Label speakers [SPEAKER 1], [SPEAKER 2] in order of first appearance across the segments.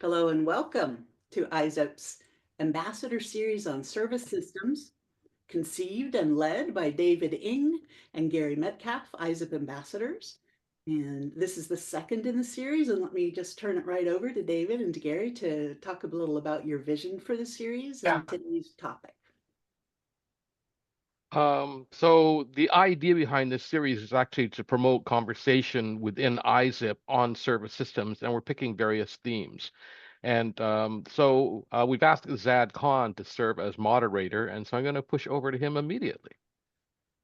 [SPEAKER 1] Hello and welcome to ISSIP's Ambassador Series on Service Systems, conceived and led by David Ng and Gary Metcalf, ISSIP ambassadors. And this is the second in the series, and let me just turn it right over to David and to Gary to talk a little about your vision for the series and today's topic.
[SPEAKER 2] So the idea behind this series is actually to promote conversation within ISSIP on service systems, and we're picking various themes. And we've asked Zad Khan to serve as moderator, and so I'm going to push over to him immediately.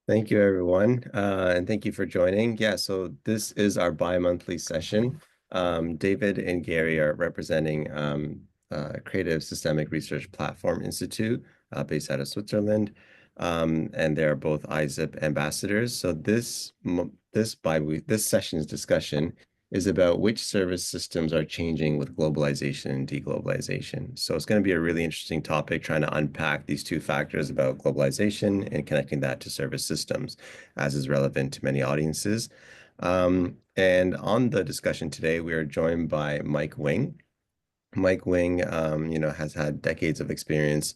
[SPEAKER 3] Thank you, everyone, and thank you for joining. Yeah, so this is our bi-monthly session. David and Gary are representing Creative Systemic Research Platform Institute, based out of Switzerland, and they're both ISSIP ambassadors. So this session's discussion is about which service systems are changing with globalization and deglobalization. So it's going to be a really interesting topic, trying to unpack these two factors about globalization and connecting that to service systems, as is relevant to many audiences. And on the discussion today, we are joined by Mike Wing. Mike Wing, has had decades of experience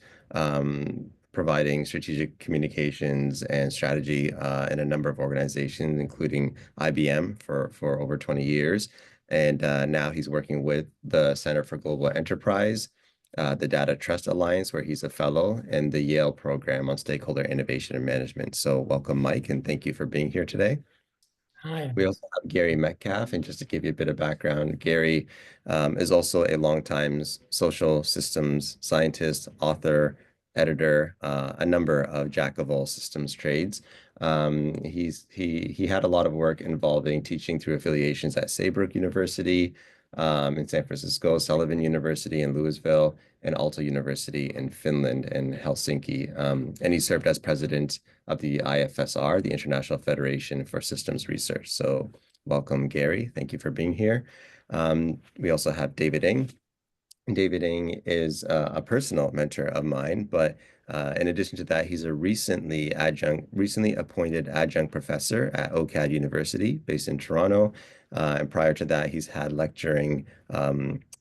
[SPEAKER 3] providing strategic communications and strategy in a number of organizations, including IBM for over 20 years. And now he's working with the Center for Global Enterprise, the Data Trust Alliance, where he's a fellow, and the Yale program on stakeholder innovation and management. So welcome, Mike, and thank you for being here today.
[SPEAKER 4] Hi.
[SPEAKER 3] We also have Gary Metcalf, and just to give you a bit of background, Gary is also a longtime social systems scientist, author, editor, a number of jack of all systems trades. He had a lot of work involving teaching through affiliations at Saybrook University in San Francisco, Sullivan University in Louisville, and Aalto University in Finland and Helsinki. And he served as president of the IFSR, the International Federation for Systems Research. So welcome, Gary. Thank you for being here. We also have David Ng. David Ng is a personal mentor of mine, but in addition to that, he's a recently appointed adjunct professor at OCAD University, based in Toronto. And prior to that, he's had lecturing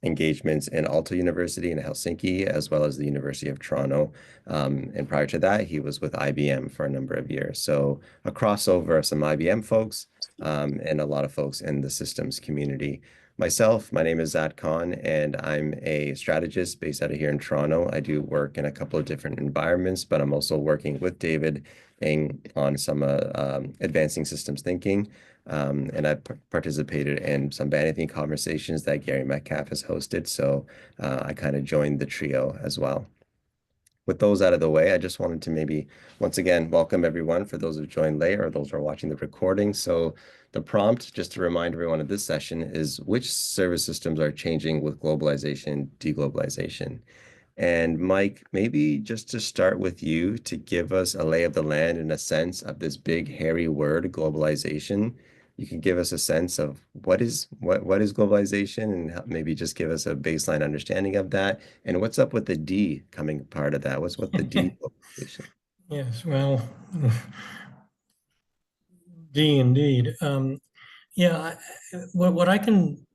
[SPEAKER 3] engagements in Aalto University in Helsinki, as well as the University of Toronto. And prior to that, he was with IBM for a number of years. So a crossover of some IBM folks and a lot of folks in the systems community. Myself, my name is Zad Khan, and I'm a strategist based out of here in Toronto. I do work in a couple of different environments, but I'm also working with David on some advancing systems thinking. And I've participated in some banning conversations that Gary Metcalf has hosted. So I kind of joined the trio as well. With those out of the way, I just wanted to maybe once again welcome everyone for those who joined late or those who are watching the recording. So the prompt, just to remind everyone of this session, is which service systems are changing with globalization, deglobalization. And Mike, maybe just to start with you to give us a lay of the land and a sense of this big hairy word, globalization. You can give us a sense of what is globalization, and maybe just give us a baseline understanding of that. And what's up with the D coming part of that? What's with the deglobalization?
[SPEAKER 4] Yes, well, D indeed. What I can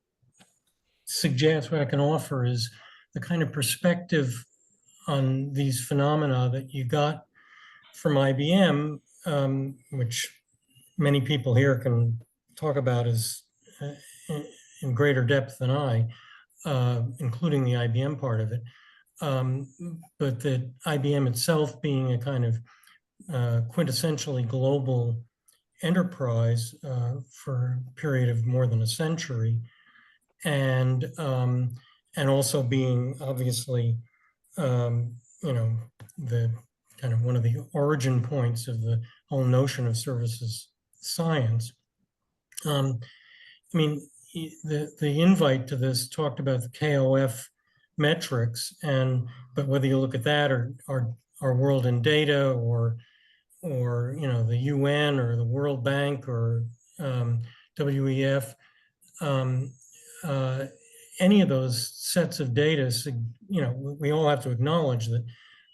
[SPEAKER 4] suggest, what I can offer is the kind of perspective on these phenomena that you got from IBM, which many people here can talk about as in greater depth than I, including the IBM part of it. But that IBM itself being a kind of quintessentially global enterprise for a period of more than a century, and also being obviously, the kind of one of the origin points of the whole notion of services science. The invite to this talked about the KOF metrics, but whether you look at that or our world in data or the UN or the World Bank or WEF, any of those sets of data, we all have to acknowledge that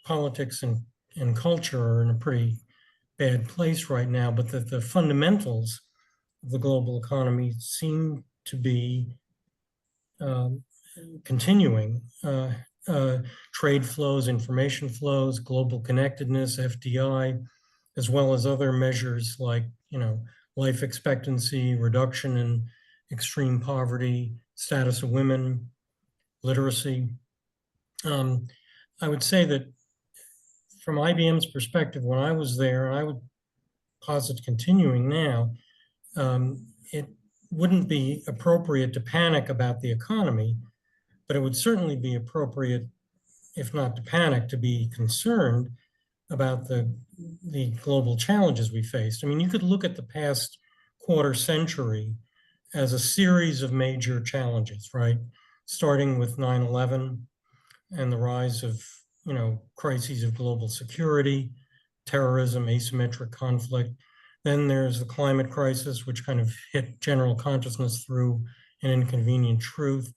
[SPEAKER 4] politics and culture are in a pretty bad place right now, but that the fundamentals of the global economy seem to be continuing. Trade flows, information flows, global connectedness, FDI, as well as other measures like, life expectancy, reduction in extreme poverty, status of women, literacy. I would say that from IBM's perspective, when I was there, and I would posit continuing now, it wouldn't be appropriate to panic about the economy, but it would certainly be appropriate, if not to panic, to be concerned about the global challenges we faced. I mean, you could look at the past quarter century as a series of major challenges, right? Starting with 9/11 and the rise of, crises of global security, terrorism, asymmetric conflict. Then there's the climate crisis, which kind of hit general consciousness through an inconvenient truth.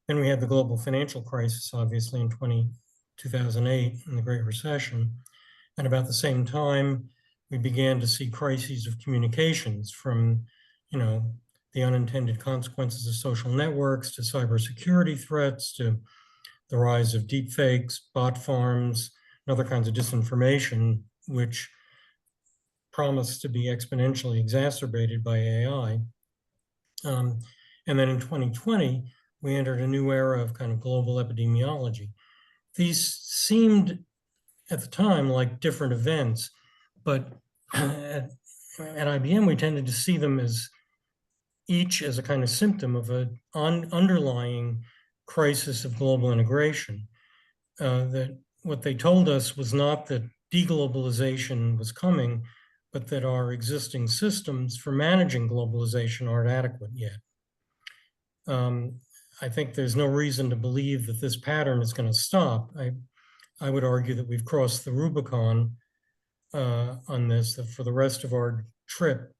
[SPEAKER 4] Then we had the global financial crisis, obviously, in 2008 and the Great Recession. And about the same time, we began to see crises of communications, from, the unintended consequences of social networks to cybersecurity threats to the rise of deepfakes, bot farms, and other kinds of disinformation, which promised to be exponentially exacerbated by AI. And then in 2020, we entered a new era of kind of global epidemiology. These seemed at the time like different events, but at IBM, we tended to see them as each as a kind of symptom of an underlying crisis of global integration. That what they told us was not that deglobalization was coming, but that our existing systems for managing globalization aren't adequate yet. I think there's no reason to believe that this pattern is going to stop. I would argue that we've crossed the Rubicon on this, that for the rest of our trip,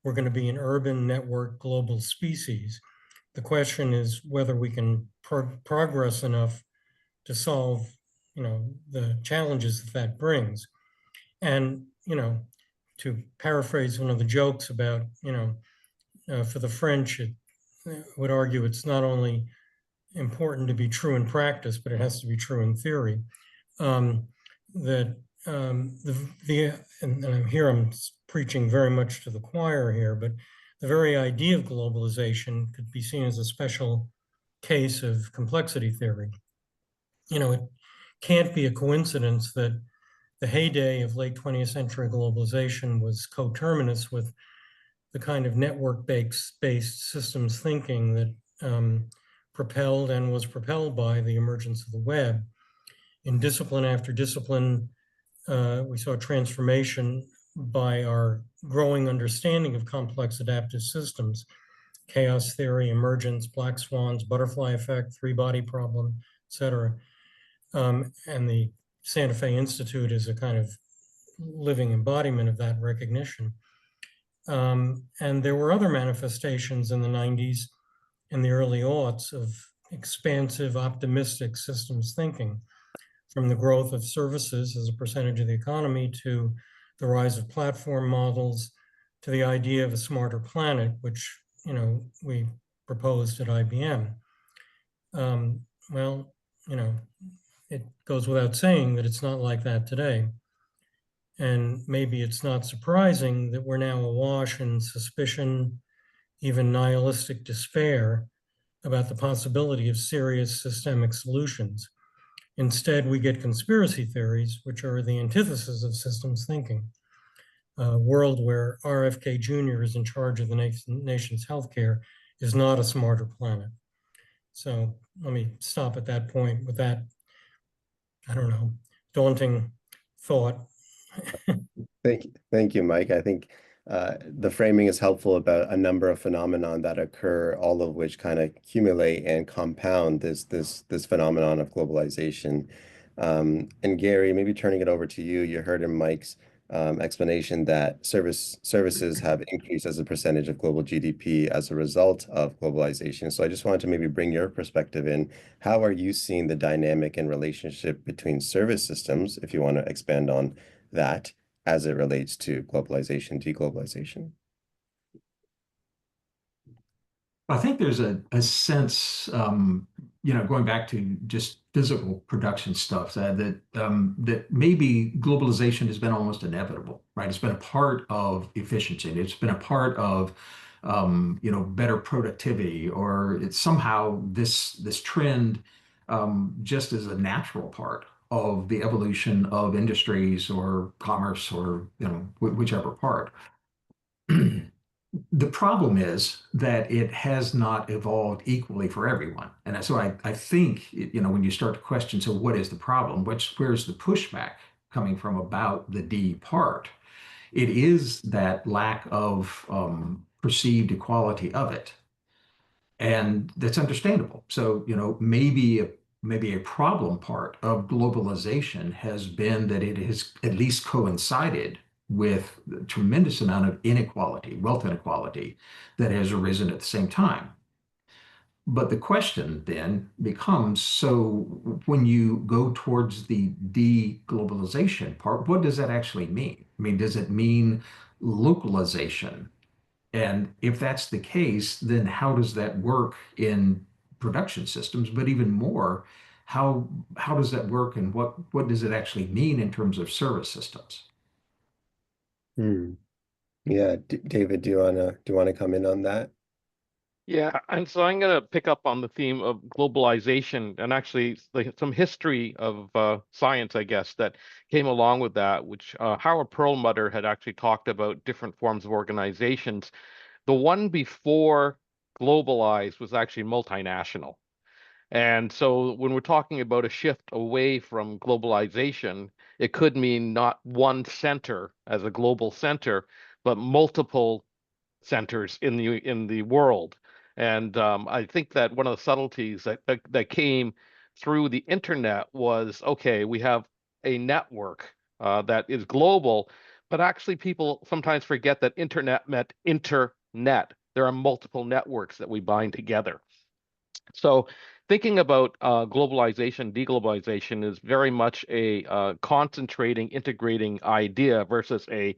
[SPEAKER 4] we're going to be an urban network global species. The question is whether we can progress enough to solve, the challenges that brings. And, to paraphrase one of the jokes about, for the French, it would argue it's not only important to be true in practice, but it has to be true in theory. And I'm preaching very much to the choir here, but the very idea of globalization could be seen as a special case of complexity theory. It can't be a coincidence that the heyday of late 20th century globalization was coterminous with the kind of network-based systems thinking that propelled and was propelled by the emergence of the web. In discipline after discipline, we saw transformation by our growing understanding of complex adaptive systems, chaos theory, emergence, black swans, butterfly effect, three-body problem, et cetera. And the Santa Fe Institute is a kind of living embodiment of that recognition. And there were other manifestations in the 90s and the early aughts of expansive, optimistic systems thinking, from the growth of services as a percentage of the economy to the rise of platform models to the idea of a smarter planet, which, we proposed at IBM. Well, it goes without saying that it's not like that today. And maybe it's not surprising that we're now awash in suspicion, even nihilistic despair about the possibility of serious systemic solutions. Instead, we get conspiracy theories, which are the antithesis of systems thinking. A world where RFK Jr. is in charge of the nation's healthcare is not a smarter planet. So let me stop at that point with that, daunting thought.
[SPEAKER 3] Thank you, Mike. I think the framing is helpful about a number of phenomena that occur, all of which kind of accumulate and compound this phenomenon of globalization. And Gary, maybe turning it over to you, you heard in Mike's explanation that services have increased as a percentage of global GDP as a result of globalization. So I just wanted to maybe bring your perspective in. How are you seeing the dynamic and relationship between service systems, if you want to expand on that, as it relates to globalization, deglobalization?
[SPEAKER 5] I think there's a sense going back to just physical production stuff, that maybe globalization has been almost inevitable, right? It's been a part of efficiency. It's been a part of better productivity, or it's somehow this trend just is a natural part of the evolution of industries or commerce, or whichever part. The problem is that it has not evolved equally for everyone. And so I think, when you start to question, so what is the problem? Where's the pushback coming from about the D part? It is that lack of perceived equality of it. And that's understandable. So, maybe a problem part of globalization has been that it has at least coincided with the tremendous amount of inequality, wealth inequality, that has arisen at the same time. But the question then becomes, so when you go towards the deglobalization part, what does that actually mean? I mean, does it mean localization? And if that's the case, then how does that work in production systems? But even more, how does that work, and what does it actually mean in terms of service systems?
[SPEAKER 3] Yeah, David, do you wanna come in on that?
[SPEAKER 2] Yeah, and so I'm going to pick up on the theme of globalization and actually some history of science, I guess, that came along with that, which Howard Perlmutter had actually talked about different forms of organizations. The one before globalized was actually multinational. And so when we're talking about a shift away from globalization, it could mean not one center as a global center, but multiple centers in the world. And I think that one of the subtleties that came through the internet was, okay, we have a network that is global, but actually people sometimes forget that internet meant internet. There are multiple networks that we bind together. So thinking about globalization, deglobalization is very much a concentrating, integrating idea versus a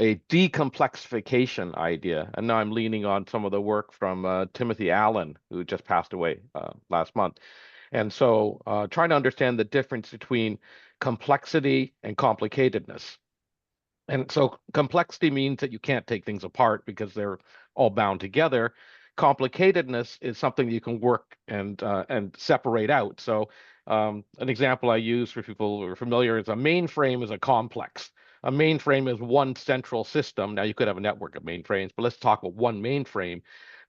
[SPEAKER 2] decomplexification idea. And now I'm leaning on some of the work from Timothy Allen, who just passed away last month. And so trying to understand the difference between complexity and complicatedness. And so complexity means that you can't take things apart because they're all bound together. Complicatedness is something you can work and separate out. So an example I use for people who are familiar is a mainframe is a complex. A mainframe is one central system. Now you could have a network of mainframes, but let's talk about one mainframe.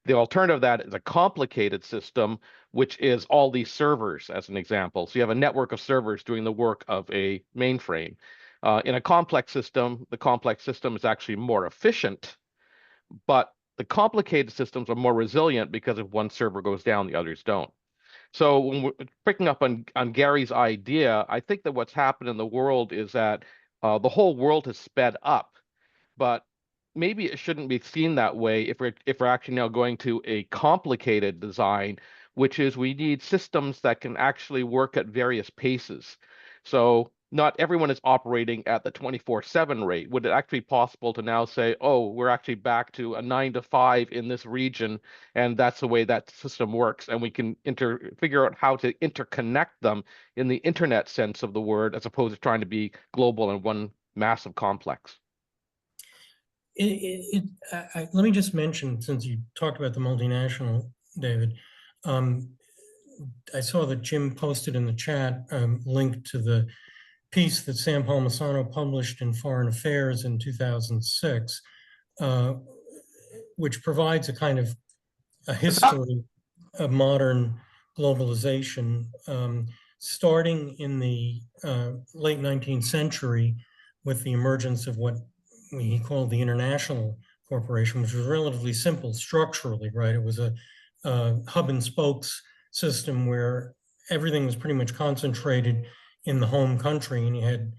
[SPEAKER 2] The alternative of that is a complicated system, which is all these servers, as an example. So you have a network of servers doing the work of a mainframe. In a complex system, the complex system is actually more efficient, but the complicated systems are more resilient because if one server goes down, the others don't. So when we're picking up on Gary's idea, I think that what's happened in the world is that the whole world has sped up, but maybe it shouldn't be seen that way if we're actually now going to a complicated design, which is we need systems that can actually work at various paces. So not everyone is operating at the 24/7 rate. Would it actually be possible to now say, oh, we're actually back to a 9 to 5 in this region, and that's the way that system works, and we can figure out how to interconnect them in the internet sense of the word, as opposed to trying to be global in one massive complex.
[SPEAKER 4] Let me just mention, since you talked about the multinational, David, I saw that Jim posted in the chat link to the piece that Sam Palmisano published in Foreign Affairs in 2006, which provides a kind of a history of modern globalization, starting in the late 19th century with the emergence of what he called the International Corporation, which was relatively simple structurally, right? It was a hub and spokes system where everything was pretty much concentrated in the home country, and you had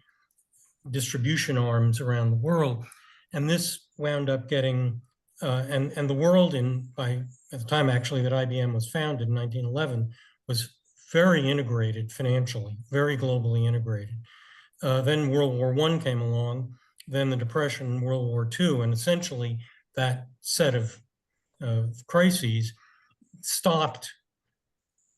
[SPEAKER 4] distribution arms around the world. And this wound up getting, and the world at the time actually that IBM was founded in 1911 was very integrated financially, very globally integrated. Then World War I came along, then the Depression, World War II, and essentially that set of crises stopped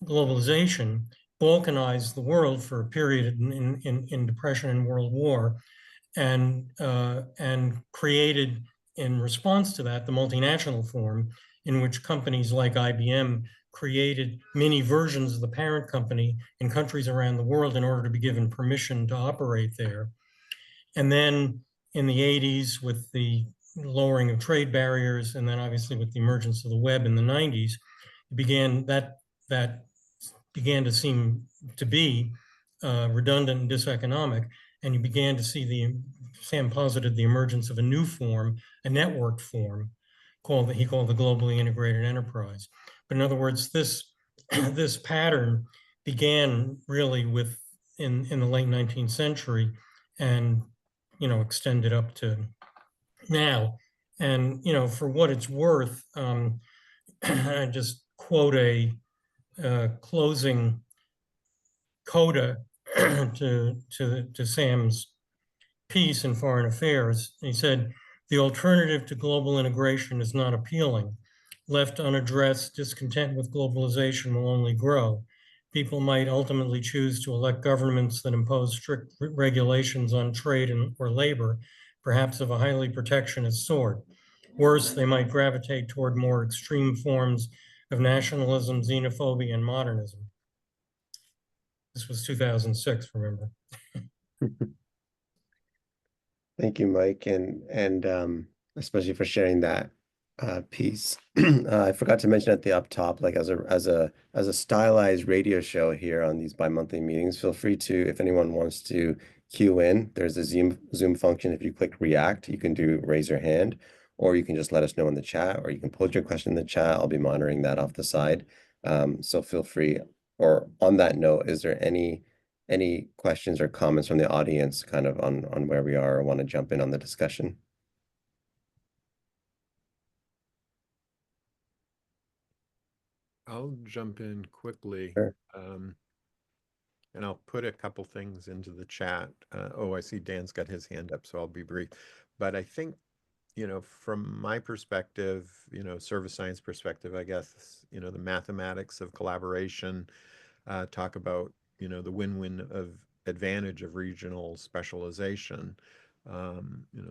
[SPEAKER 4] globalization balkanized the world for a period in Depression and World War, and created, in response to that, the multinational form, in which companies like IBM created mini versions of the parent company in countries around the world in order to be given permission to operate there. And then in the 80s, with the lowering of trade barriers, and then obviously with the emergence of the web in the 90s, that began to seem to be redundant and diseconomic, and you began to see Sam posited the emergence of a new form, a networked form, he called the globally integrated enterprise. But in other words, this pattern began really in the late 19th century, and extended up to now. And for what it's worth, I just quote a closing coda to Sam's piece in Foreign Affairs. He said, "The alternative to global integration is not appealing. Left unaddressed, discontent with globalization will only grow. People might ultimately choose to elect governments that impose strict regulations on trade or labor, perhaps of a highly protectionist sort. Worse, they might gravitate toward more extreme forms of nationalism, xenophobia, and modernism." This was 2006, remember?
[SPEAKER 3] Thank you, Mike, and especially for sharing that piece. I forgot to mention at the up top, like as a stylized radio show here on these bi-monthly meetings, feel free to, if anyone wants to queue in, there's a Zoom function. If you click react, you can do raise your hand, or you can just let us know in the chat, or you can put your question in the chat. I'll be monitoring that off the side. So feel free. Or on that note, is there any questions or comments from the audience kind of on where we are, or want to jump in on the discussion?
[SPEAKER 6] I'll jump in quickly.
[SPEAKER 3] Sure.
[SPEAKER 6] And I'll put a couple things into the chat. Oh, I see Dan's got his hand up, so I'll be brief. But I think, from my perspective, service science perspective, I guess, the mathematics of collaboration, talk about, the win-win of advantage of regional specialization,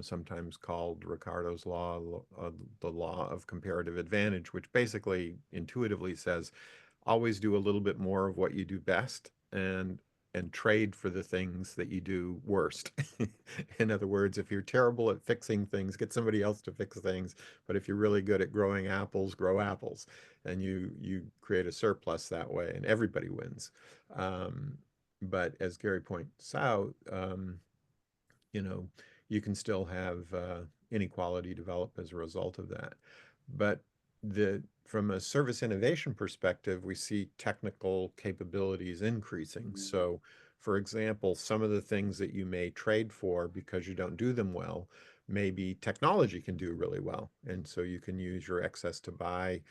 [SPEAKER 6] sometimes called Ricardo's law, the law of comparative advantage, which basically intuitively says, always do a little bit more of what you do best, and trade for the things that you do worst. In other words, if you're terrible at fixing things, get somebody else to fix things. But if you're really good at growing apples, grow apples, and you create a surplus that way, and everybody wins. But as Gary points out, you can still have inequality develop as a result of that. But from a service innovation perspective, we see technical capabilities increasing. So, for example, some of the things that you may trade for because you don't do them well, maybe technology can do really well. And so you can use your excess to buy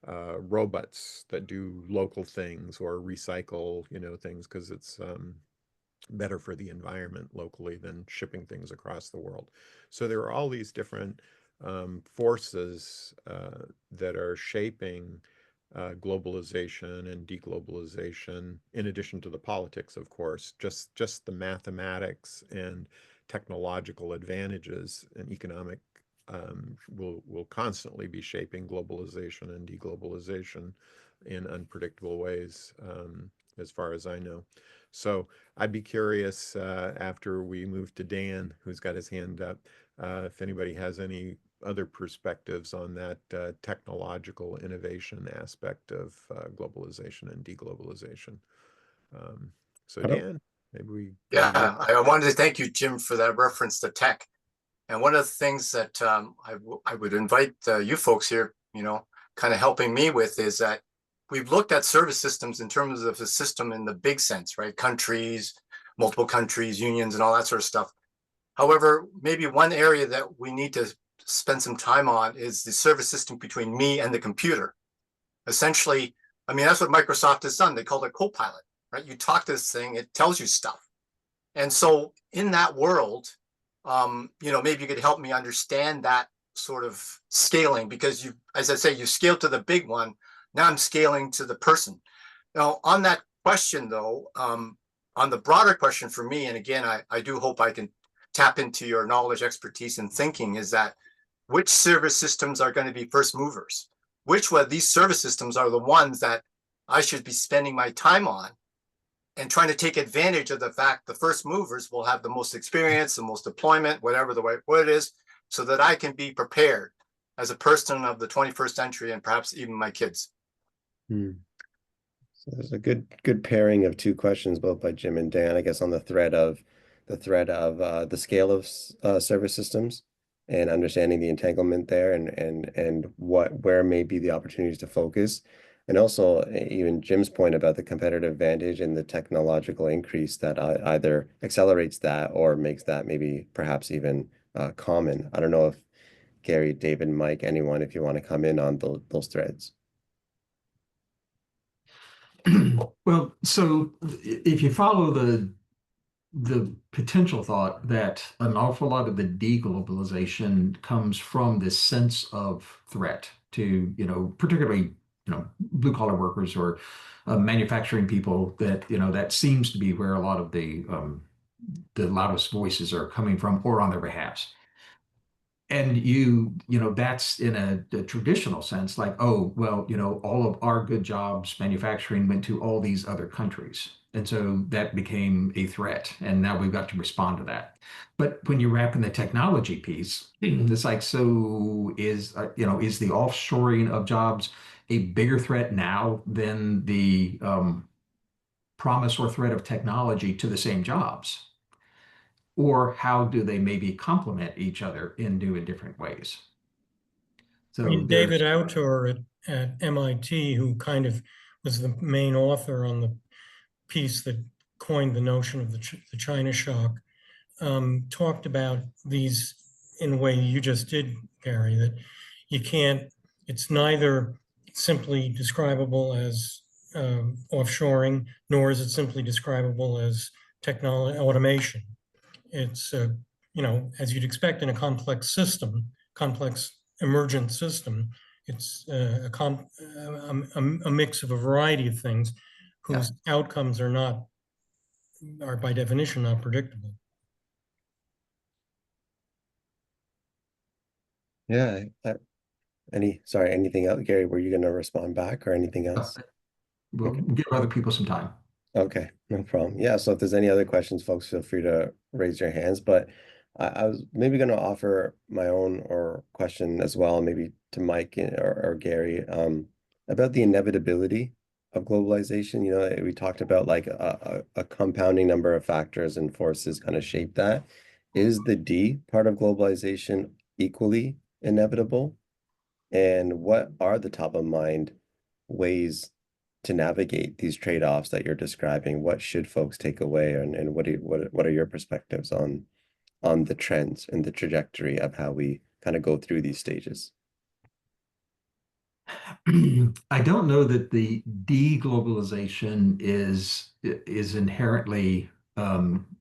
[SPEAKER 6] robots that do local things or recycle, things, because it's better for the environment locally than shipping things across the world. So there are all these different forces that are shaping globalization and deglobalization, in addition to the politics, of course. Just the mathematics and technological advantages and economic will constantly be shaping globalization and deglobalization in unpredictable ways, as far as I know. So I'd be curious, after we move to Dan, who's got his hand up, if anybody has any other perspectives on that technological innovation aspect of globalization and deglobalization. So Dan, maybe we...
[SPEAKER 7] Yeah, I wanted to thank you, Jim, for that reference to tech. And one of the things that I would invite you folks here, kind of helping me with, is that we've looked at service systems in terms of the system in the big sense, right? Countries, multiple countries, unions, and all that sort of stuff. However, maybe one area that we need to spend some time on is the service system between me and the computer. Essentially, that's what Microsoft has done. They call it Copilot, right? You talk to this thing, it tells you stuff. And so in that world, maybe you could help me understand that sort of scaling, because as I say, you scale to the big one. Now I'm scaling to the person. Now, on that question, though, on the broader question for me, and again, I do hope I can tap into your knowledge, expertise, and thinking, is that which service systems are going to be first movers? Which one of these service systems are the ones that I should be spending my time on and trying to take advantage of the fact the first movers will have the most experience, the most deployment, whatever the right word is, so that I can be prepared as a person of the 21st century and perhaps even my kids.
[SPEAKER 3] So there's a good pairing of two questions, both by Jim and Dan, I guess, on the thread of the scale of service systems and understanding the entanglement there, and where may be the opportunities to focus. And also even Jim's point about the competitive advantage and the technological increase that either accelerates that or makes that maybe perhaps even common. I don't know if Gary, David, Mike, anyone, if you want to come in on those threads.
[SPEAKER 5] Well, so if you follow the potential thought that an awful lot of the deglobalization comes from this sense of threat to, particularly, blue collar workers or manufacturing people, that, that seems to be where a lot of the loudest voices are coming from, or on their behalf. And that's in a traditional sense, like, oh, well, all of our good jobs, manufacturing went to all these other countries. And so that became a threat. And now we've got to respond to that. But when you wrap in the technology piece, it's like, so is the offshoring of jobs a bigger threat now than the promise or threat of technology to the same jobs? Or how do they maybe complement each other in new and different ways? So
[SPEAKER 4] David Autor at MIT, who kind of was the main author on the piece that coined the notion of the China shock, talked about these in a way you just did, Gary, that it's neither simply describable as offshoring, nor is it simply describable as technology automation. It's, as you'd expect in a complex emergent system, it's a mix of a variety of things whose outcomes are by definition not predictable.
[SPEAKER 3] Yeah. Anything else, Gary? Were you going to respond back or anything else?
[SPEAKER 5] We'll give other people some time.
[SPEAKER 3] Okay, no problem. Yeah, so if there's any other questions, folks, feel free to raise your hands. But I was maybe going to offer my own question as well, maybe to Mike or Gary, about the inevitability of globalization. We talked about like a compounding number of factors and forces kind of shape that. Is the D part of globalization equally inevitable? And what are the top of mind ways to navigate these trade-offs that you're describing? What should folks take away, and what are your perspectives on the trends and the trajectory of how we kind of go through these stages?
[SPEAKER 5] I don't know that the deglobalization is inherently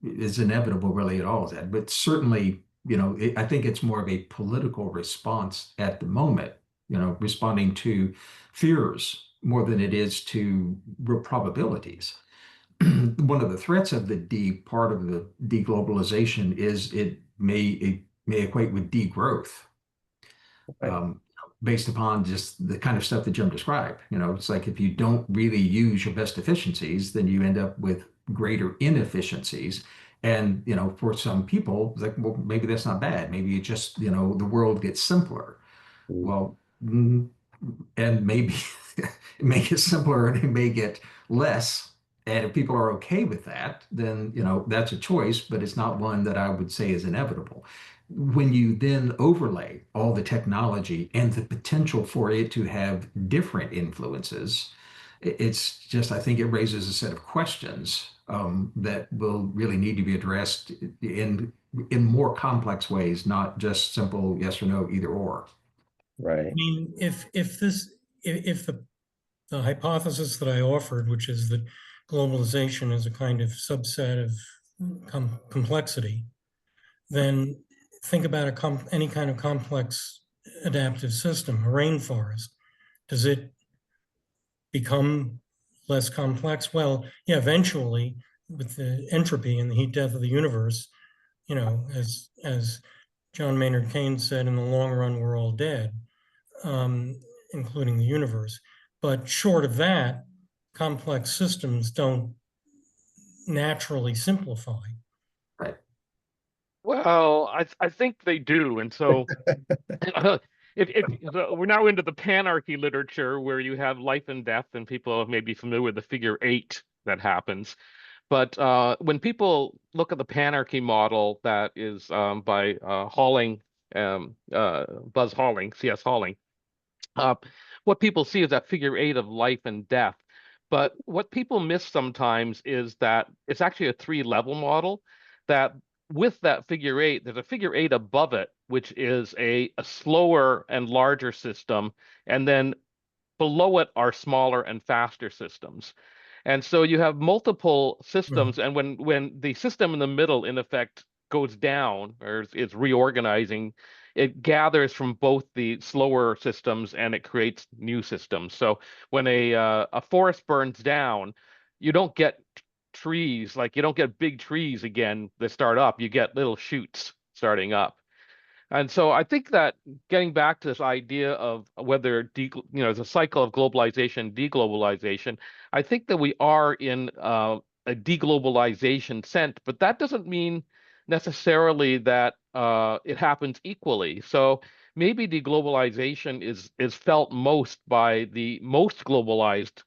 [SPEAKER 5] is inevitable really at all, Ed, but certainly, I think it's more of a political response at the moment, responding to fears more than it is to real probabilities. One of the threats of the D part of the deglobalization is it may equate with degrowth.
[SPEAKER 3] Right.
[SPEAKER 5] Based upon just the kind of stuff that Jim described. It's like if you don't really use your best efficiencies, then you end up with greater inefficiencies. And, for some people, it's like, well, maybe that's not bad. Maybe it just, the world gets simpler. Well, and maybe it may get simpler and it may get less. And if people are okay with that, then, that's a choice, but it's not one that I would say is inevitable. When you then overlay all the technology and the potential for it to have different influences, it's just, I think it raises a set of questions that will really need to be addressed in more complex ways, not just simple yes or no, either or.
[SPEAKER 3] Right.
[SPEAKER 4] I mean, if the hypothesis that I offered, which is that globalization is a kind of subset of complexity, then think about any kind of complex adaptive system, a rainforest. Does it become less complex? Well, yeah, eventually, with the entropy and the heat death of the universe, you know, as John Maynard Keynes said, in the long run, we're all dead, including the universe. But short of that, complex systems don't naturally simplify.
[SPEAKER 5] Right.
[SPEAKER 2] Well, I think they do, and so if so we're now into the panarchy literature where you have life and death, and people may be familiar with the figure eight that happens. But when people look at the panarchy model that is by Buzz Halling, C.S. Halling, uh, what people see is that figure eight of life and death. But what people miss sometimes is that it's actually a three-level model, that with that figure eight, there's a figure eight above it, which is a slower and larger system. And then below it are smaller and faster systems. And so you have multiple systems, and when the system in the middle, in effect, goes down or is reorganizing, it gathers from both the slower systems and it creates new systems. So when a forest burns down, you don't get trees, like you don't get big trees again that start up. You get little shoots starting up. And so I think that getting back to this idea of whether there's a cycle of globalization, deglobalization, I think that we are in a deglobalization sense, but that doesn't mean necessarily that it happens equally. So maybe deglobalization is felt most by the most globalized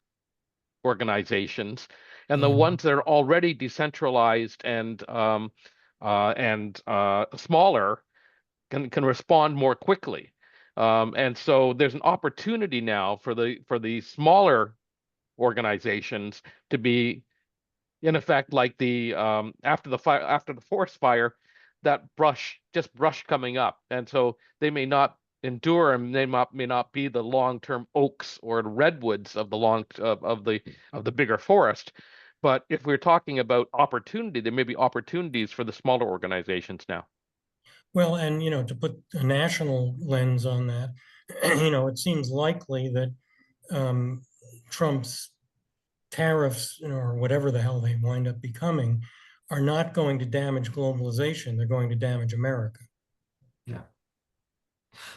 [SPEAKER 2] organizations, and the ones that are already decentralized and smaller can respond more quickly. And so there's an opportunity now for the smaller organizations to be, in effect, like the after the forest fire, that brush coming up, and so they may not endure, and they may not be the long-term oaks or the redwoods of the bigger forest. But if we're talking about opportunity, there may be opportunities for the smaller organizations now.
[SPEAKER 4] Well, and, you know, to put a national lens on that, you know, it seems likely that Trump's tariffs, you know, or whatever the hell they wind up becoming, are not going to damage globalization. They're going to damage America.
[SPEAKER 5] Yeah.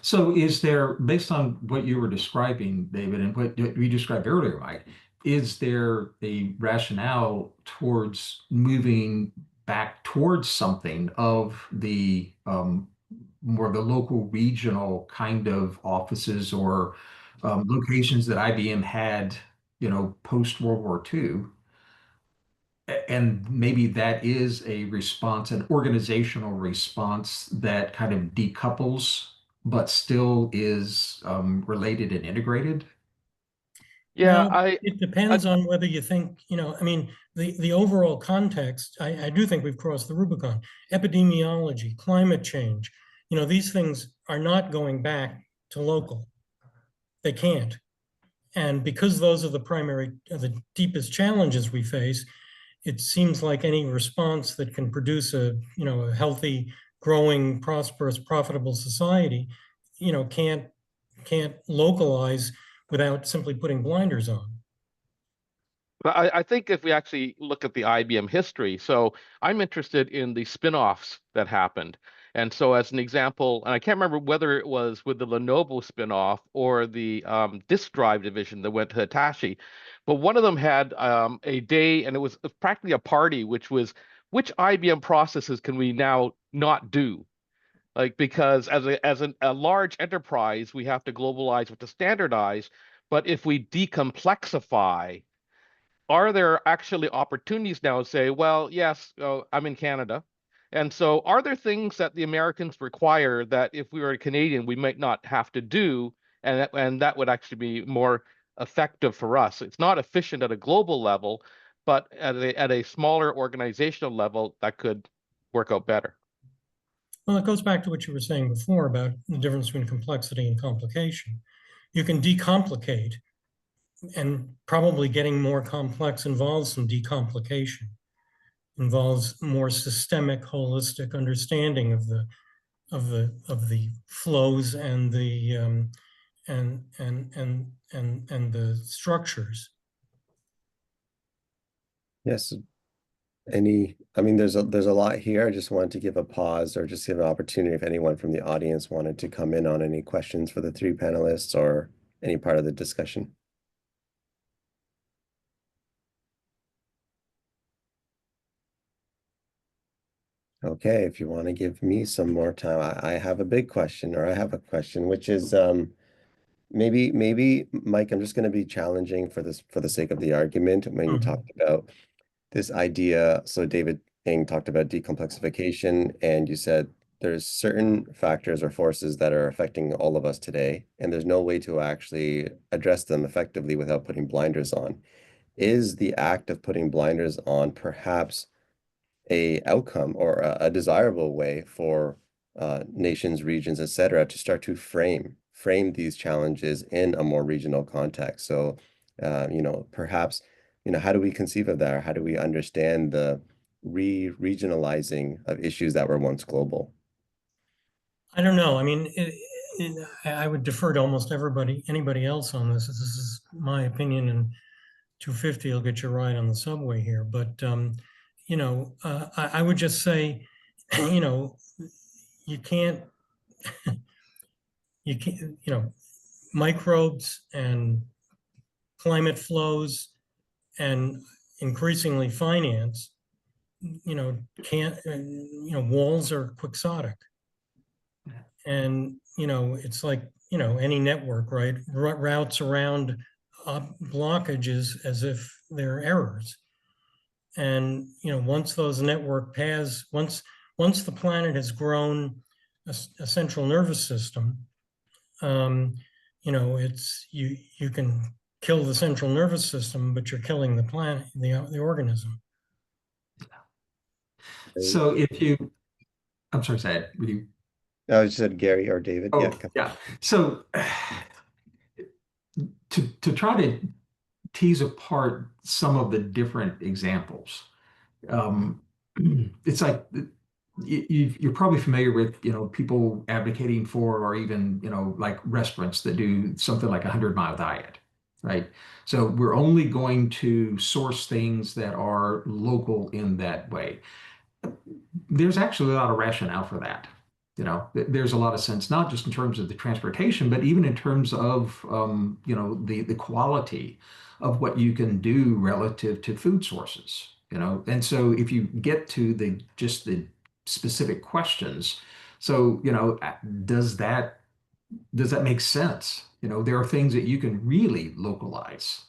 [SPEAKER 5] So is there, based on what you were describing, David, and what we described earlier, Mike, is there a rationale towards moving back towards something of the more the local regional kind of offices or locations that IBM had, you know, post World War II? And maybe that is a response, an organizational response that kind of decouples, but still is related and integrated.
[SPEAKER 2] Yeah,
[SPEAKER 4] Well, it depends on whether you think, you know, I mean, the overall context, I do think we've crossed the Rubicon. Epidemiology, climate change, you know, these things are not going back to local. They can't. And because those are the deepest challenges we face, it seems like any response that can produce a, you know, a healthy, growing, prosperous, profitable society, you know, can't localize without simply putting blinders on.
[SPEAKER 2] But I think if we actually look at the IBM history, so I'm interested in the spin-offs that happened. And so as an example, and I can't remember whether it was with the Lenovo spin-off or the disk drive division that went to Hitachi, but one of them had a day, and it was practically a party, which was, which IBM processes can we now not do? Like, because as a large enterprise, we have to globalize with to standardize, but if we decomplexify, are there actually opportunities now to say, well, yes, I'm in Canada. And so are there things that the Americans require that if we were a Canadian, we might not have to do? And that would actually be more effective for us. It's not efficient at a global level, but at a smaller organizational level, that could work out better.
[SPEAKER 4] Well, it goes back to what you were saying before about the difference between complexity and complication. You can decomplicate, and probably getting more complex involves some decomplication, involves more systemic, holistic understanding of the flows and the and the structures.
[SPEAKER 3] Yes. I mean, there's a lot here. I just wanted to give a pause or just give an opportunity if anyone from the audience wanted to come in on any questions for the three panelists or any part of the discussion. Okay, if you want to give me some more time, I have a big question, or I have a question, which is maybe Mike, I'm just going to be challenging for the sake of the argument when you talked about this idea. So David Ng talked about decomplexification, and you said there's certain factors or forces that are affecting all of us today, and there's no way to actually address them effectively without putting blinders on. Is the act of putting blinders on perhaps a outcome or a desirable way for nations, regions, etc., to start to frame these challenges in a more regional context? So, perhaps, how do we conceive of that, or how do we understand the regionalizing of issues that were once global?
[SPEAKER 4] I don't know. I mean, I would defer to almost anybody else on this. This is my opinion, and 250 will get you a ride on the subway here. But I would just say, you can't, microbes and climate flows and increasingly finance, can't, walls are quixotic. And, it's like, any network, right? Routes around blockages as if they're errors. And, once those network paths, once the planet has grown a central nervous system, it's, you can kill the central nervous system, but you're killing the planet, the organism.
[SPEAKER 5] So I'm sorry, Sad, would you?
[SPEAKER 3] I just said Gary or David.
[SPEAKER 5] Oh,
[SPEAKER 3] Yeah.
[SPEAKER 5] yeah. So to try to tease apart some of the different examples, it's like you're probably familiar with, people advocating for, or even, like restaurants that do something like 100-mile diet, right? So we're only going to source things that are local in that way. There's actually a lot of rationale for that. There's a lot of sense, not just in terms of the transportation, but even in terms of, the quality of what you can do relative to food sources. And so if you get to the specific questions, so, does that make sense? There are things that you can really localize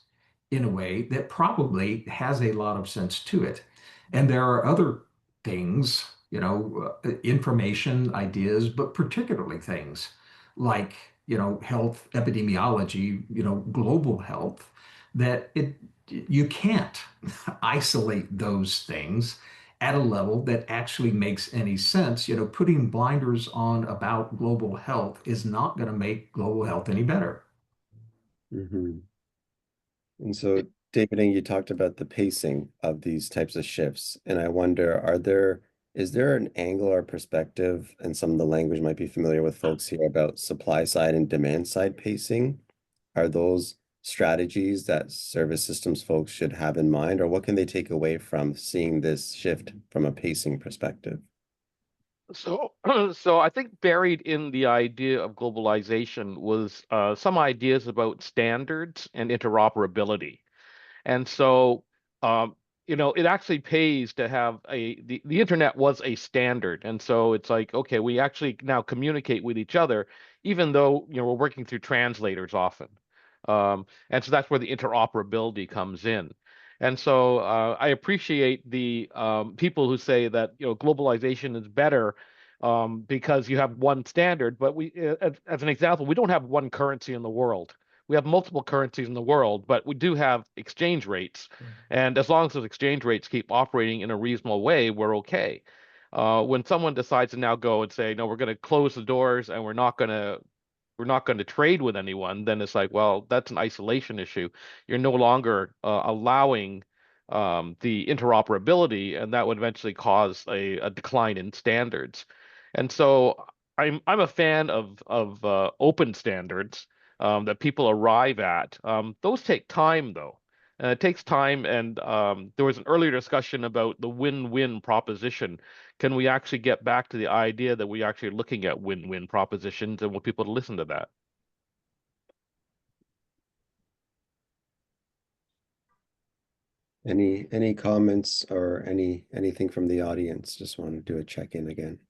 [SPEAKER 5] in a way that probably has a lot of sense to it. And there are other things, information, ideas, but particularly things like, health epidemiology, global health, that you can't isolate those things at a level that actually makes any sense. Putting blinders on about global health is not going to make global health any better.
[SPEAKER 3] Mm-hmm. And so, David, you talked about the pacing of these types of shifts, and I wonder, is there an angle or perspective, and some of the language might be familiar with folks here, about supply side and demand side pacing? Are those strategies that service systems folks should have in mind, or what can they take away from seeing this shift from a pacing perspective?
[SPEAKER 2] So, so I think buried in the idea of globalization was some ideas about standards and interoperability. And so, it actually pays to have the internet was a standard. And so it's like, okay, we actually now communicate with each other, even though, we're working through translators often. And so that's where the interoperability comes in. And so I appreciate the people who say that, globalization is better because you have one standard. But as an example, we don't have one currency in the world. We have multiple currencies in the world, but we do have exchange rates. And as long as those exchange rates keep operating in a reasonable way, we're okay. When someone decides to now go and say, no, we're going to close the doors and we're not going to trade with anyone, then it's like, well, that's an isolation issue. You're no longer allowing the interoperability, and that would eventually cause a decline in standards. And so I'm a fan of open standards that people arrive at. Those take time, though. And it takes time. And there was an earlier discussion about the win-win proposition. Can we actually get back to the idea that we actually are looking at win-win propositions and want people to listen to that?
[SPEAKER 3] Any comments or anything from the audience? Just want to do a check-in again.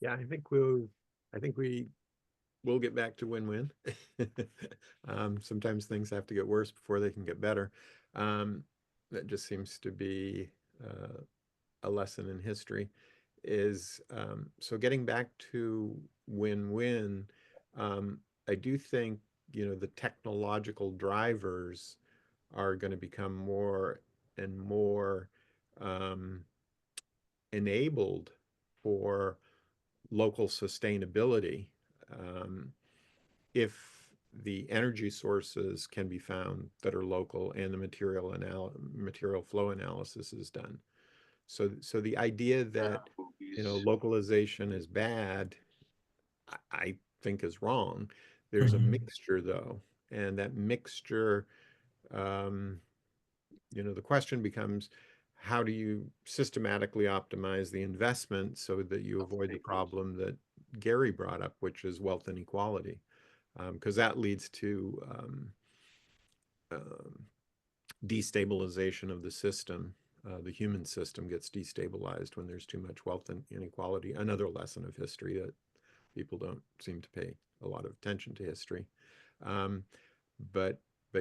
[SPEAKER 6] Yeah, I think we will get back to win-win. Sometimes things have to get worse before they can get better. That just seems to be a lesson in history. So getting back to win-win, I do think, the technological drivers are going to become more and more enabled for local sustainability. If the energy sources can be found that are local and the material flow analysis is done. So the idea that, localization is bad, I think is wrong. There's a mixture though, and that mixture, um, the question becomes, how do you systematically optimize the investment so that you avoid the problem that Gary brought up, which is wealth inequality? Because that leads to destabilization of the system. The human system gets destabilized when there's too much wealth inequality. Another lesson of history that people don't seem to pay a lot of attention to history. Um, but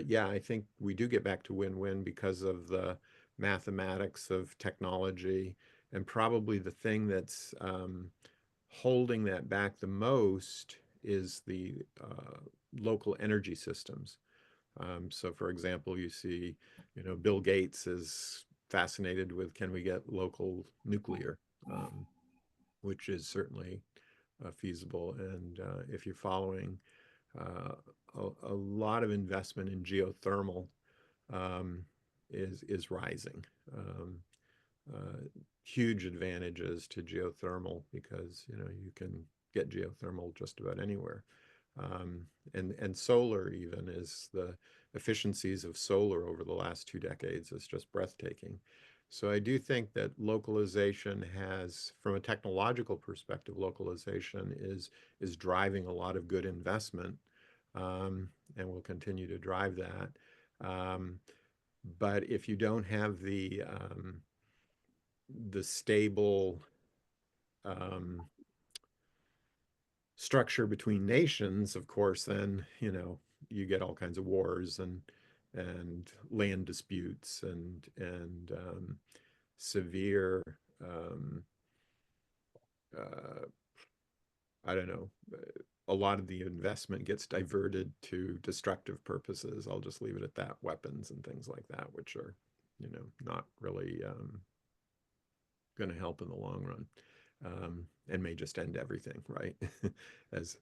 [SPEAKER 6] yeah, I think we do get back to win-win because of the mathematics of technology, and probably the thing that's holding that back the most is the local energy systems. So for example, you see, Bill Gates is fascinated with, can we get local nuclear, which is certainly feasible. And if you're following, a lot of investment in geothermal um, is rising. Um, Huge advantages to geothermal because you can get geothermal just about anywhere. And solar even is the efficiencies of solar over the last 2 decades is just breathtaking. So I do think that localization has, from a technological perspective, localization is driving a lot of good investment, and will continue to drive that. But if you don't have the stable structure between nations, of course, then you get all kinds of wars and land disputes and severe uh, I don't know. A lot of the investment gets diverted to destructive purposes. I'll just leave it at that. Weapons and things like that, which are, not really going to help in the long run, and may just end everything, right? as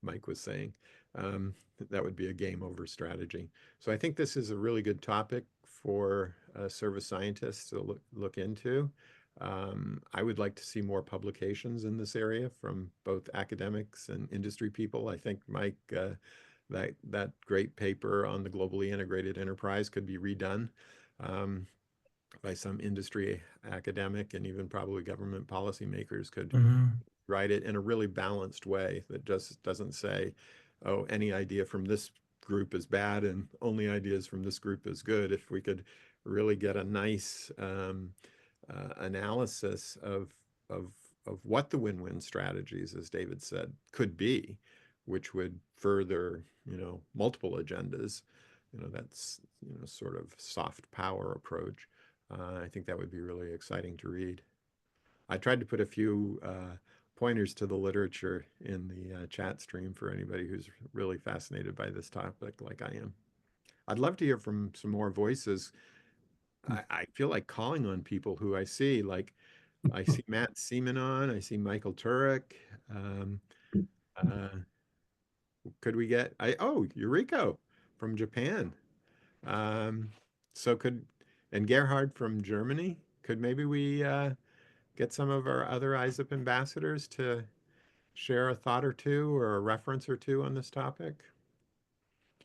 [SPEAKER 6] Mike was saying, that would be a game over strategy. So I think this is a really good topic for service scientists to look into. I would like to see more publications in this area from both academics and industry people. I think, Mike, that great paper on the globally integrated enterprise could be redone. By some industry academic and even probably government policymakers could write it in a really balanced way that just doesn't say, oh, any idea from this group is bad and only ideas from this group is good. If we could really get a nice analysis of what the win-win strategies, as David said, could be, which would further, multiple agendas. That's, sort of soft power approach. I think that would be really exciting to read. I tried to put a few pointers to the literature in the chat stream for anybody who's really fascinated by this topic like I am. I'd love to hear from some more voices. I feel like calling on people who I see, like I see Matt Seaman on, I see Michael Turek. Uh, could we get, Yuriko from Japan. Um, so and Gerhard from Germany, could maybe we get some of our other ISSIP ambassadors to share a thought or two or a reference or two on this topic?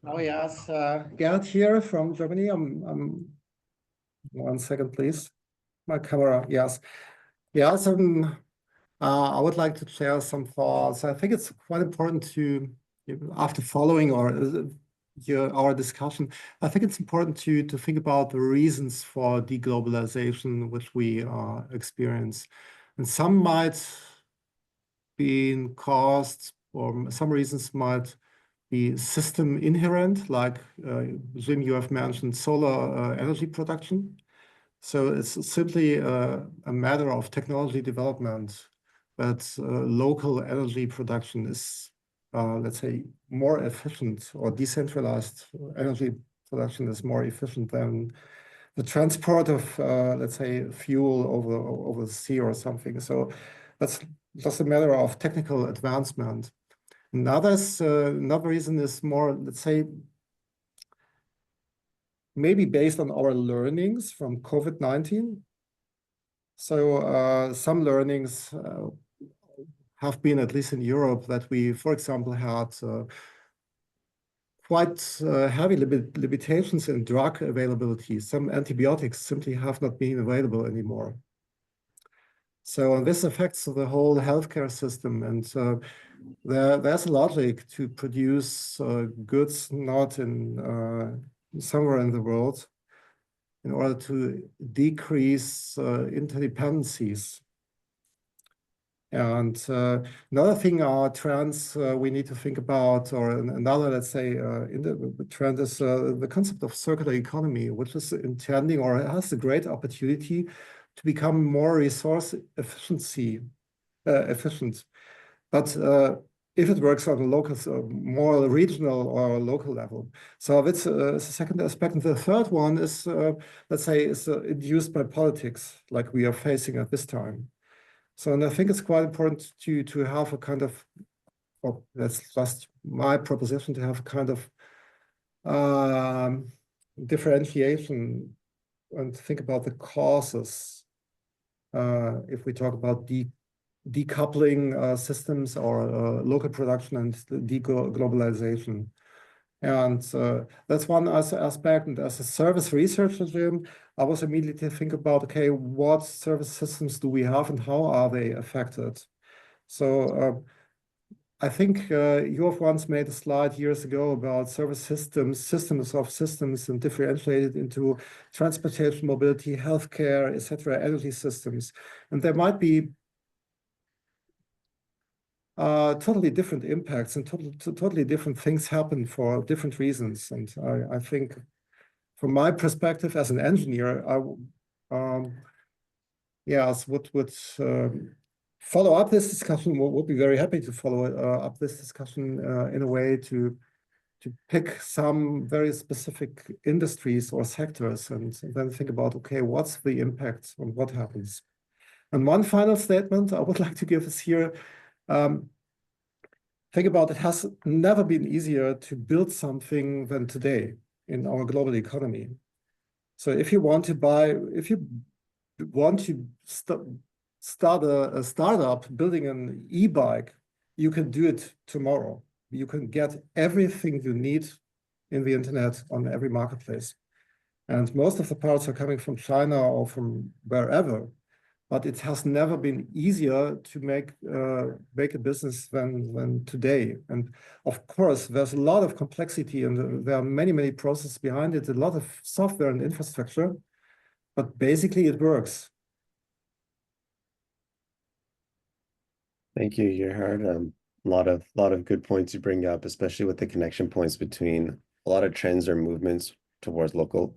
[SPEAKER 8] Oh yes, Gerd here from Germany. I'm 1 second, please. My camera, yes. Yes, I would like to share some thoughts. I think it's quite important to, after following our discussion, I think it's important to think about the reasons for deglobalization which we experience. And some might be caused, or some reasons might be system inherent, like Jim, you have mentioned solar energy production. So it's simply a matter of technology development, that local energy production is, let's say, more efficient, or decentralized energy production is more efficient than the transport of, let's say, fuel over the sea or something. So that's just a matter of technical advancement. Another reason is more, let's say, maybe based on our learnings from COVID-19. So some learnings have been, at least in Europe, that we, for example, had quite heavy limitations in drug availability. Some antibiotics simply have not been available anymore. So this affects the whole healthcare system, and there's a logic to produce goods not in somewhere in the world in order to decrease interdependencies. And another thing are trends we need to think about, or another, let's say, trend is the concept of circular economy, which is intending, or has a great opportunity to become more resource efficient. But if it works on a local, more regional or local level. So that's a second aspect. And the third one is, let's say, is induced by politics, like we are facing at this time. So, and I think it's quite important to have a kind of, well, that's just my proposition, to have a kind of differentiation and think about the causes. If we talk about decoupling systems, or local production and deglobalization. And that's one aspect. And as a service researcher, Jim, I was immediately think about, okay, what service systems do we have and how are they affected? So I think you have once made a slide years ago about service systems of systems, and differentiated into transportation, mobility, healthcare, etc., energy systems. And there might be totally different impacts, and totally different things happen for different reasons. And I think, from my perspective as an engineer, I yes, would follow up this discussion. Would be very happy to follow up this discussion in a way to pick some very specific industries or sectors, and then think about, okay, what's the impact on what happens. And one final statement I would like to give is here. Think about, it has never been easier to build something than today in our global economy. So if you want to start a startup building an e-bike, you can do it tomorrow. You can get everything you need in the internet on every marketplace. And most of the parts are coming from China or from wherever. But it has never been easier to make a business than today. And of course, there's a lot of complexity, and there are many processes behind it, a lot of software and infrastructure, but basically it works.
[SPEAKER 3] Thank you, Gerhard. A lot of good points you bring up, especially with the connection points between a lot of trends or movements towards local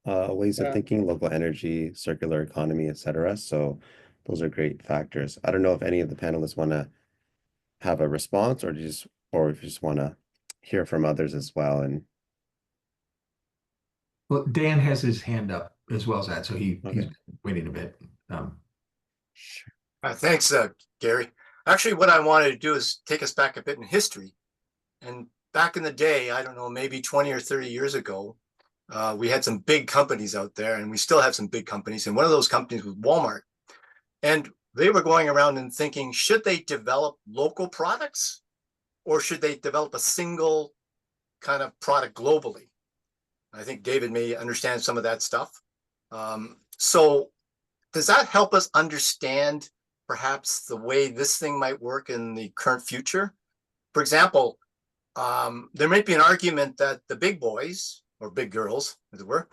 [SPEAKER 3] ways of thinking, local energy, circular economy, etc. So those are great factors. I don't know if any of the panelists want to have a response, or if you just want to hear from others as well. And
[SPEAKER 5] well, Dan has his hand up as well as that, so he's waiting a bit.
[SPEAKER 3] Sure.
[SPEAKER 7] Thanks, Gary. Actually, what I wanted to do is take us back a bit in history. And back in the day, I don't know, maybe 20 or 30 years ago, we had some big companies out there, and we still have some big companies. And one of those companies was Walmart. And they were going around and thinking, should they develop local products, or should they develop a single kind of product globally. I think David may understand some of that stuff. So does that help us understand perhaps the way this thing might work in the current future? For example, there might be an argument that the big boys, or big girls, as it were,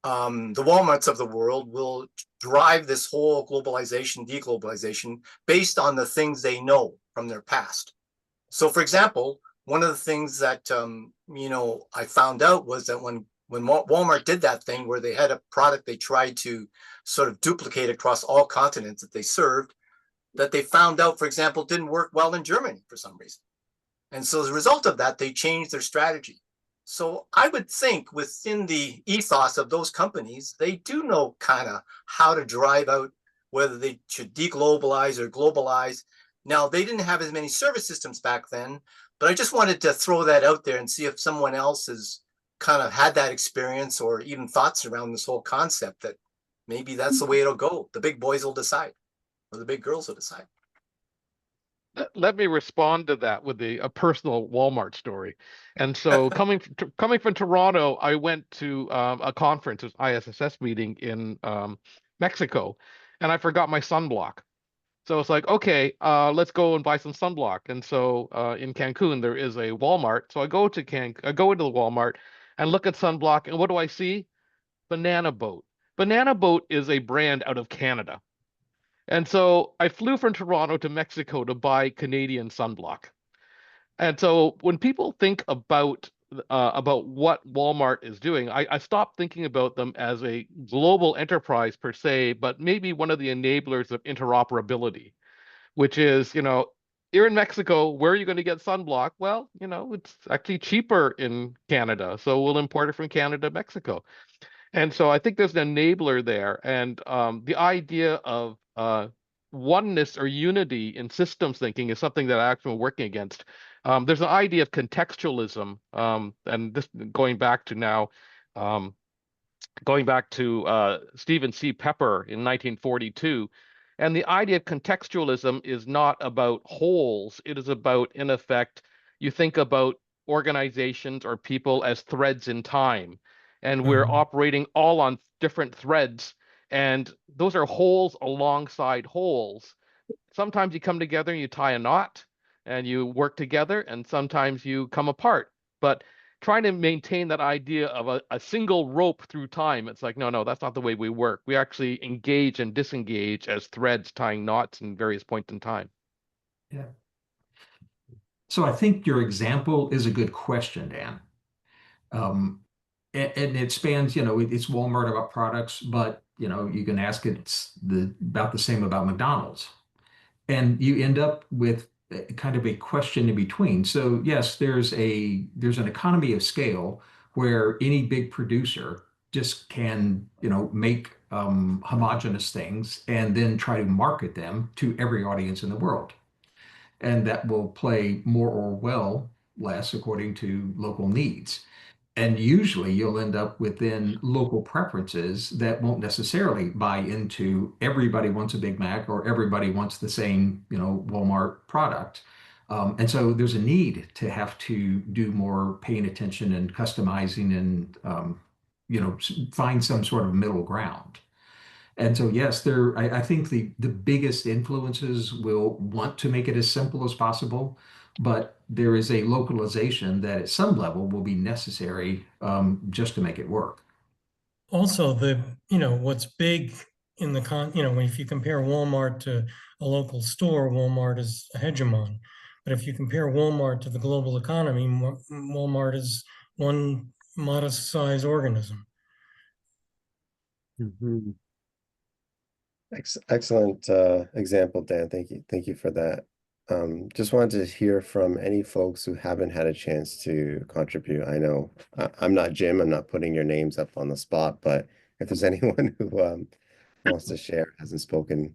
[SPEAKER 7] the Walmarts of the world will drive this whole globalization, deglobalization, based on the things they know from their past. So, for example, one of the things that I found out was that when Walmart did that thing where they had a product they tried to sort of duplicate across all continents that they served, that they found out, for example, didn't work well in Germany for some reason. And so as a result of that, they changed their strategy. So I would think within the ethos of those companies, they do know kind of how to drive out whether they should deglobalize or globalize. Now, they didn't have as many service systems back then, but I just wanted to throw that out there and see if someone else has kind of had that experience or even thoughts around this whole concept that maybe that's the way it'll go. The big boys will decide, or the big girls will decide.
[SPEAKER 2] Let me respond to that with a personal Walmart story. And so coming from Toronto, I went to a conference, it was ISSIP meeting in Mexico, and I forgot my sunblock. So it's like, okay, let's go and buy some sunblock. And so in Cancun, there is a Walmart. So I go into the Walmart and look at sunblock, and what do I see? Banana Boat. Banana Boat is a brand out of Canada. And so I flew from Toronto to Mexico to buy Canadian sunblock. And so when people think about what Walmart is doing, I stopped thinking about them as a global enterprise per se, but maybe one of the enablers of interoperability, which is, you're in Mexico, where are you going to get sunblock? Well, it's actually cheaper in Canada, so we'll import it from Canada to Mexico. And so I think there's an enabler there. And the idea of oneness or unity in systems thinking is something that I'm actually working against. There's an idea of contextualism, and this going back to Stephen C. Pepper in 1942. And the idea of contextualism is not about wholes. It is about, in effect, you think about organizations or people as threads in time. And we're operating all on different threads. And those are wholes alongside wholes. Sometimes you come together and you tie a knot and you work together, and sometimes you come apart. But trying to maintain that idea of a single rope through time, it's like, no, that's not the way we work. We actually engage and disengage as threads tying knots in various points in time.
[SPEAKER 5] Yeah. So I think your example is a good question, Dan. And it spans, it's Walmart about products, but you can ask about the same about McDonald's. And you end up with kind of a question in between. So yes, there's an economy of scale where any big producer just can, make homogeneous things and then try to market them to every audience in the world. And that will play more or less according to local needs. And usually you'll end up within local preferences that won't necessarily buy into everybody wants a Big Mac or everybody wants the same, Walmart product. And so there's a need to have to do more paying attention and customizing and, find some sort of middle ground. And so, yes, I think the biggest influences will want to make it as simple as possible, but there is a localization that at some level will be necessary just to make it work.
[SPEAKER 4] Also, what's big in if you compare Walmart to a local store, Walmart is a hegemon. But if you compare Walmart to the global economy, Walmart is one modest size organism.
[SPEAKER 3] Excellent example, Dan. Thank you for that. Just wanted to hear from any folks who haven't had a chance to contribute. I know I'm not Jim, I'm not putting your names up on the spot, but if there's anyone who wants to share, hasn't spoken.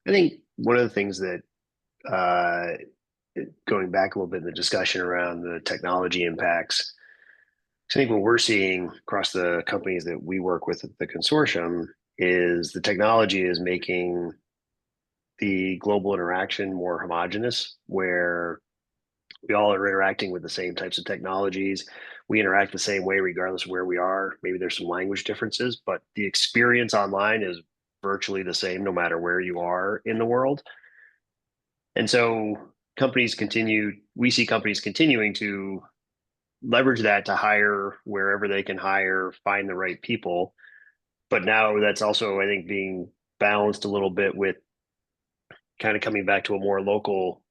[SPEAKER 9] I think one of the things that going back a little bit in the discussion around the technology impacts, I think what we're seeing across the companies that we work with at the consortium is the technology is making the global interaction more homogeneous, where We all are interacting with the same types of technologies. We interact the same way regardless of where we are. Maybe there's some language differences, but the experience online is virtually the same no matter where you are in the world. And so we see companies continuing to leverage that to hire wherever they can hire, find the right people. But now that's also, I think, being balanced a little bit with kind of coming back to a more local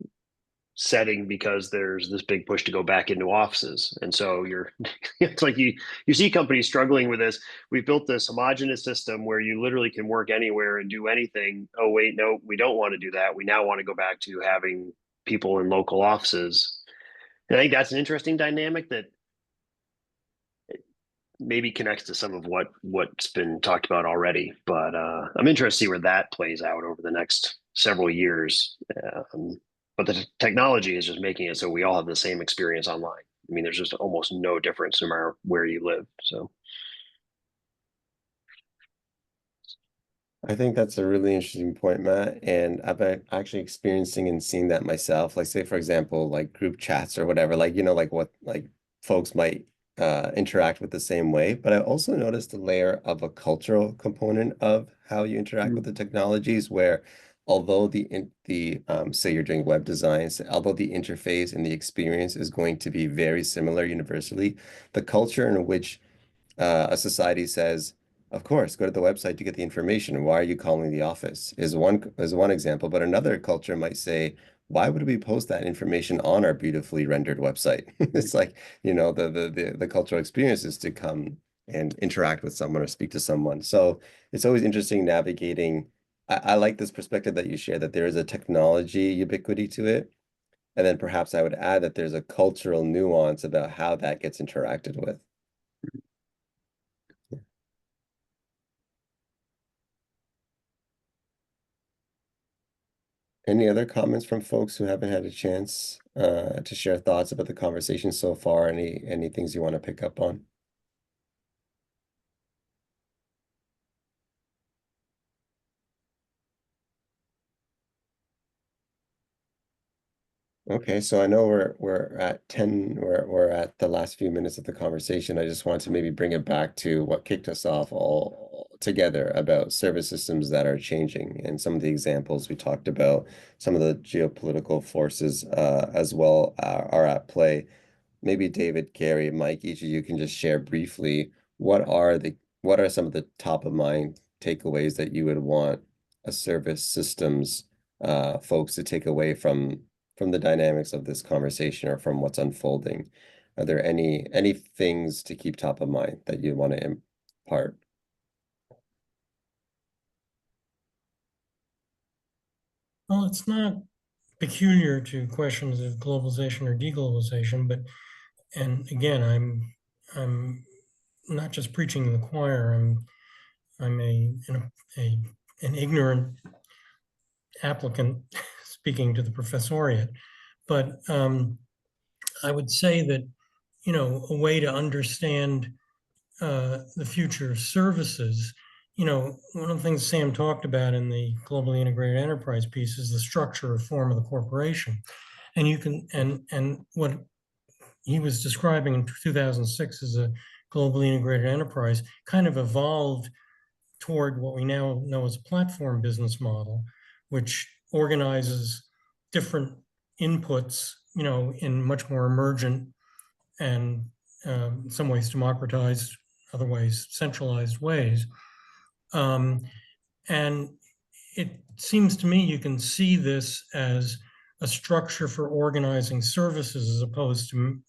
[SPEAKER 9] setting because there's this big push to go back into offices. And so it's like you see companies struggling with this. We've built this homogenous system where you literally can work anywhere and do anything. Oh, wait, no, we don't want to do that. We now want to go back to having people in local offices. And I think that's an interesting dynamic that maybe connects to some of what's been talked about already. But I'm interested to see where that plays out over the next several years. But the technology is just making it so we all have the same experience online. I mean, there's just almost no difference no matter where you live. So
[SPEAKER 3] I think that's a really interesting point, Matt. And I've been actually experiencing and seeing that myself. Like, say, for example, like group chats or whatever, like, like what, like folks might interact with the same way. But I also noticed a layer of a cultural component of how you interact with the technologies where although say you're doing web design, so although the interface and the experience is going to be very similar universally, the culture in which a society says, of course, go to the website to get the information. Why are you calling the office? Is one example, but another culture might say, why would we post that information on our beautifully rendered website? It's like, the cultural experience is to come and interact with someone or speak to someone. So it's always interesting navigating. I like this perspective that you share, that there is a technology ubiquity to it. And then perhaps I would add that there's a cultural nuance about how that gets interacted with. Any other comments from folks who haven't had a chance to share thoughts about the conversation so far? Any things you want to pick up on? Okay, so I know we're at 10, we're at the last few minutes of the conversation. I just want to maybe bring it back to what kicked us off all together about service systems that are changing, and some of the examples we talked about, some of the geopolitical forces as well are at play. Maybe David, Gary, Mike, each of you can just share briefly what are some of the top of mind takeaways that you would want a service systems folks to take away from the dynamics of this conversation or from what's unfolding. Are there any things to keep top of mind that you want to impart?
[SPEAKER 4] Well, it's not peculiar to questions of globalization or deglobalization, but, and again, I'm not just preaching to the choir. I'm an ignorant applicant speaking to the professoriate, but I would say that, a way to understand the future of services, one of the things Sam talked about in the globally integrated enterprise piece is the structure or form of the corporation. And you can, and what he was describing in 2006 as a globally integrated enterprise kind of evolved toward what we now know as a platform business model, which organizes different inputs, in much more emergent and in some ways democratized, other ways centralized ways. And it seems to me you can see this as a structure for organizing services as opposed to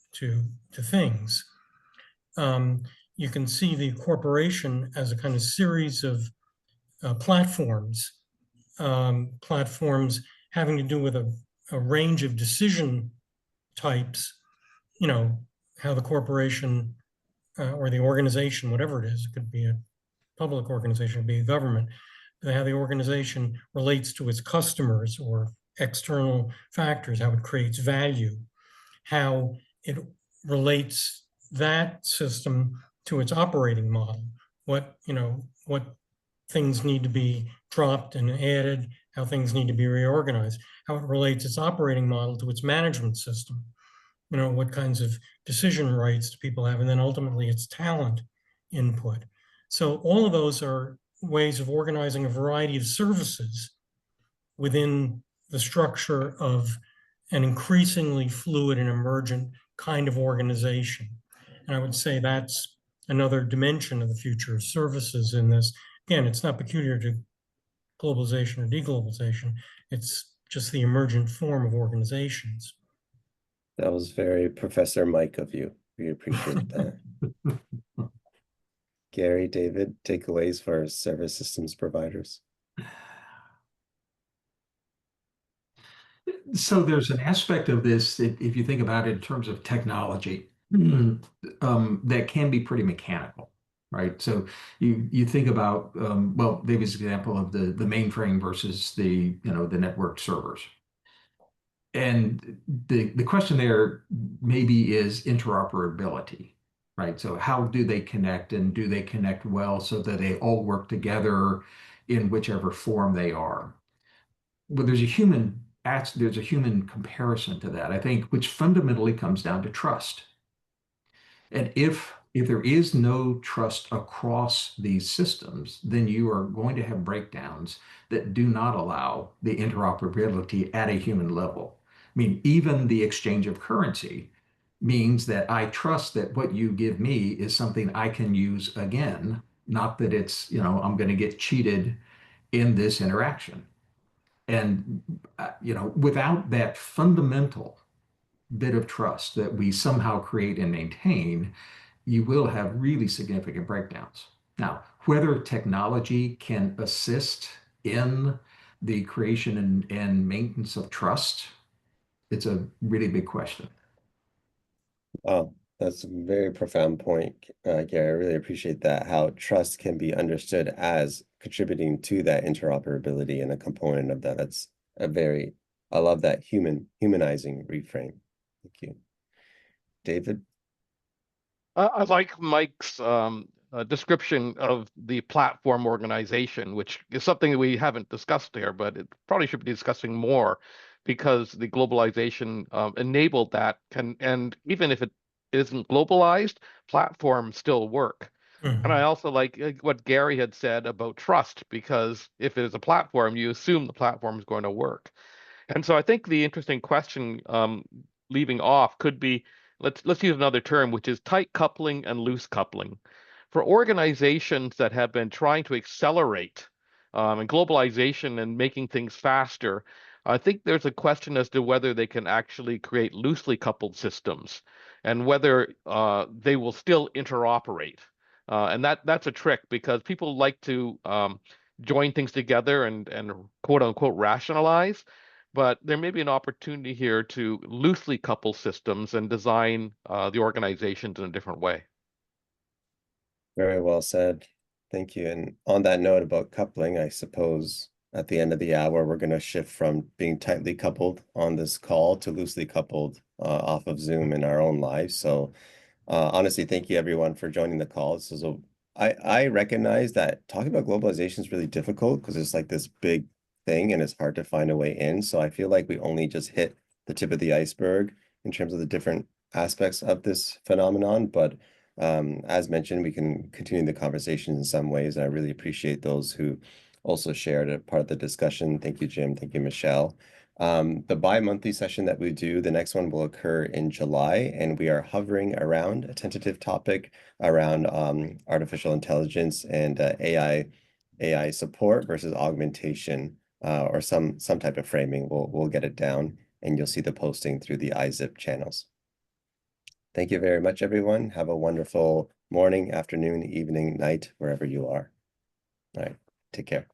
[SPEAKER 4] things. You can see the corporation as a kind of series of platforms having to do with a range of decision types, how the corporation or the organization, whatever it is, it could be a public organization, it could be a government, how the organization relates to its customers or external factors, how it creates value, how it relates that system to its operating model, what things need to be dropped and added, how things need to be reorganized, how it relates its operating model to its management system. what kinds of decision rights do people have? And then ultimately it's talent input. So all of those are ways of organizing a variety of services within the structure of an increasingly fluid and emergent kind of organization. And I would say that's another dimension of the future of services in this. Again, it's not peculiar to globalization or deglobalization. It's just the emergent form of organizations.
[SPEAKER 3] That was very Professor Mike of you. We appreciate that. Gary, David, takeaways for service systems providers.
[SPEAKER 5] So there's an aspect of this, if you think about it in terms of technology, that can be pretty mechanical, right? So you think about, well, David's example of the mainframe versus the network servers. And the question there maybe is interoperability, right? So how do they connect, and do they connect well so that they all work together in whichever form they are? But there's a human comparison to that, I think, which fundamentally comes down to trust. And if there is no trust across these systems, then you are going to have breakdowns that do not allow the interoperability at a human level. I mean, even the exchange of currency means that I trust that what you give me is something I can use again, not that it's, I'm going to get cheated in this interaction. And, without that fundamental bit of trust that we somehow create and maintain, you will have really significant breakdowns. Now, whether technology can assist in the creation and maintenance of trust, it's a really big question.
[SPEAKER 3] Oh, that's a very profound point, Gary. I really appreciate that, how trust can be understood as contributing to that interoperability and a component of that. That's I love that humanizing reframe. Thank you. David?
[SPEAKER 2] I like Mike's description of the platform organization, which is something that we haven't discussed here, but it probably should be discussing more, because the globalization enabled that. And even if it isn't globalized, platforms still work. And I also like what Gary had said about trust, because if it is a platform, you assume the platform is going to work. And so I think the interesting question, leaving off, could be, let's use another term, which is tight coupling and loose coupling. For organizations that have been trying to accelerate and globalization and making things faster, I think there's a question as to whether they can actually create loosely coupled systems, and whether they will still interoperate. And that's a trick, because people like to join things together and quote unquote rationalize. But there may be an opportunity here to loosely couple systems and design the organizations in a different way.
[SPEAKER 3] Very well said. Thank you. And on that note about coupling, I suppose at the end of the hour, we're going to shift from being tightly coupled on this call to loosely coupled off of Zoom in our own lives. So honestly, thank you everyone for joining the call. I recognize that talking about globalization is really difficult, because it's like this big thing and it's hard to find a way in. So I feel like we only just hit the tip of the iceberg in terms of the different aspects of this phenomenon. But as mentioned, we can continue the conversation in some ways. And I really appreciate those who also shared a part of the discussion. Thank you, Jim. Thank you, Michelle. The bi-monthly session that we do, the next one will occur in July, and we are hovering around a tentative topic around artificial intelligence and AI support versus augmentation, or some type of framing. We'll get it down, and you'll see the posting through the ISSIP channels. Thank you very much, everyone. Have a wonderful morning, afternoon, evening, night, wherever you are. All right, take care.